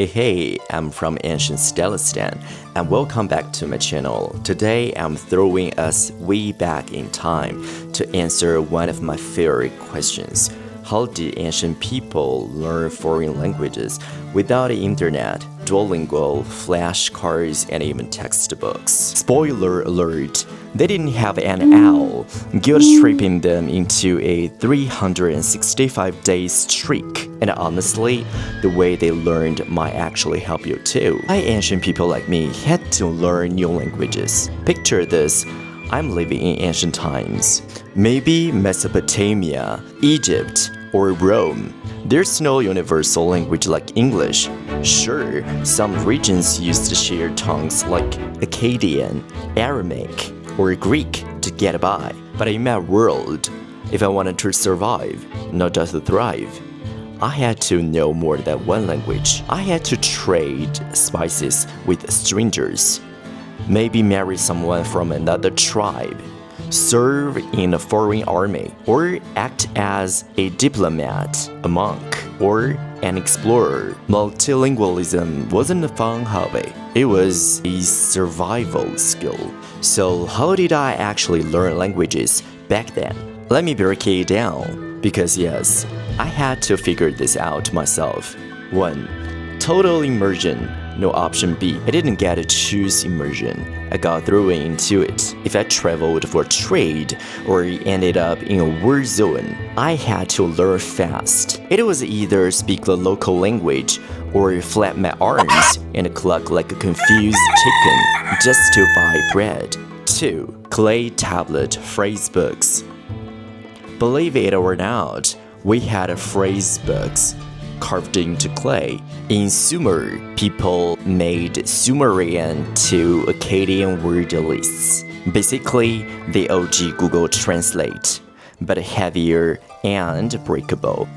Hey, I'm from ancient Stellistan, and welcome back to my channel. Today, I'm throwing us way back in time to answer one of my favorite questions. How did ancient people learn foreign languages without the internet, Duolingo, flashcards, and even textbooks? Spoiler alert, they didn't have an owl, guilt-tripping them into a 365-day streak. And honestly, the way they learned might actually help you too. Why ancient people like me had to learn new languages? Picture this. I'm living in ancient times. Maybe Mesopotamia, Egypt, or Rome. There's no universal language like English. Sure, some regions used shared tongues like Akkadian, Aramaic, or Greek to get by. But in my world, if I wanted to survive, not just to thrive, I had to know more than one language. I had to trade spices with strangers, maybe marry someone from another tribe, serve in a foreign army, or act as a diplomat, a monk, or an explorer. Multilingualism wasn't a fun hobby. It was a survival skill. So how did I actually learn languages back then? Let me break it down, because yes, I had to figure this out myself. 1. Total immersion. No option B. I didn't get to choose immersion. I got thrown into it. If I traveled for trade or ended up in a war zone, I had to learn fast. It was either speak the local language or flap my arms and cluck like a confused chicken just to buy bread. 2. Clay tablet phrase books. Believe it or not, we had phrase books carved into clay. In Sumer, people made Sumerian to Akkadian word lists. Basically, the OG Google Translate, but heavier and breakable.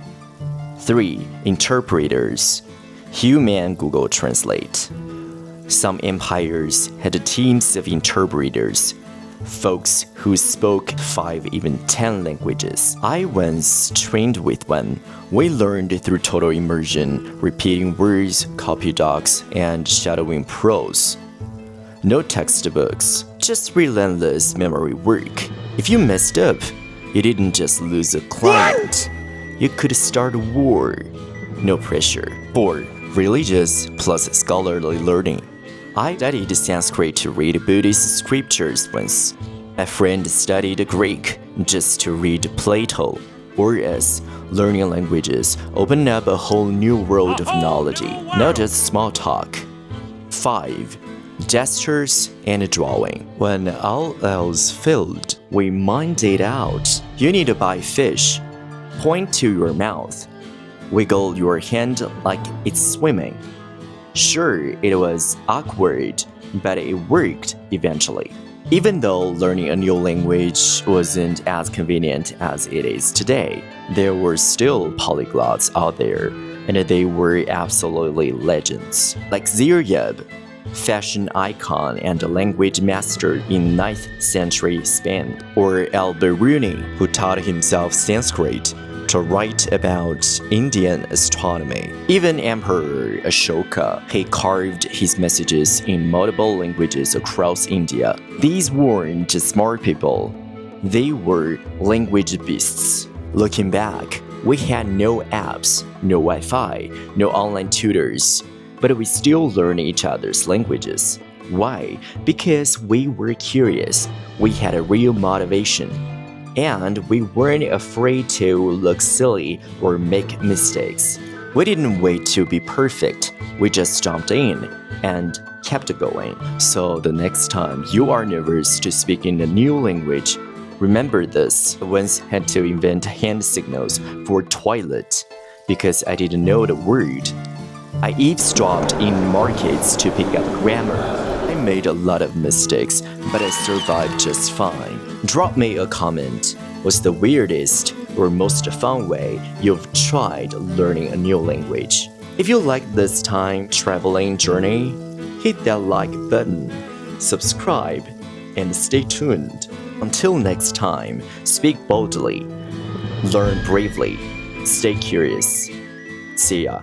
3. Interpreters. Human Google Translate. Some empires had teams of interpreters, folks who spoke 5, even 10 languages. I once trained with one. We learned through total immersion, repeating words, copy docs, and shadowing pros. No textbooks, just relentless memory work. If you messed up, you didn't just lose a client. You could start a war. No pressure. 4. Religious plus scholarly learning. I studied Sanskrit to read Buddhist scriptures once. A friend studied Greek just to read Plato. Or as learning languages opened up a whole new world of knowledge, not just small talk. 5. Gestures and drawing. When all else failed, we mined it out. You need to buy fish. Point to your mouth. Wiggle your hand like it's swimming. Sure, it was awkward, but it worked eventually. Even though learning a new language wasn't as convenient as it is today, there were still polyglots out there, and they were absolutely legends. Like Ziryab, fashion icon and language master in 9th century Spain, or Al-Biruni, who taught himself Sanskrit to write about Indian astronomy. Even Emperor Ashoka, he carved his messages in multiple languages across India. These weren't just smart people, they were language beasts. Looking back, we had no apps, no Wi-Fi, no online tutors, but we still learned each other's languages. Why? Because we were curious, we had a real motivation, and we weren't afraid to look silly or make mistakes. We didn't wait to be perfect, we just jumped in and kept going. So the next time you are nervous to speak in a new language, remember this. I once had to invent hand signals for toilet because I didn't know the word. I eavesdropped in markets to pick up grammar. I made a lot of mistakes, but I survived just fine. Drop me a comment. What's the weirdest or most fun way you've tried learning a new language? If you like this time traveling journey, hit that like button, subscribe, and stay tuned. Until next time, speak boldly, learn bravely, stay curious. See ya.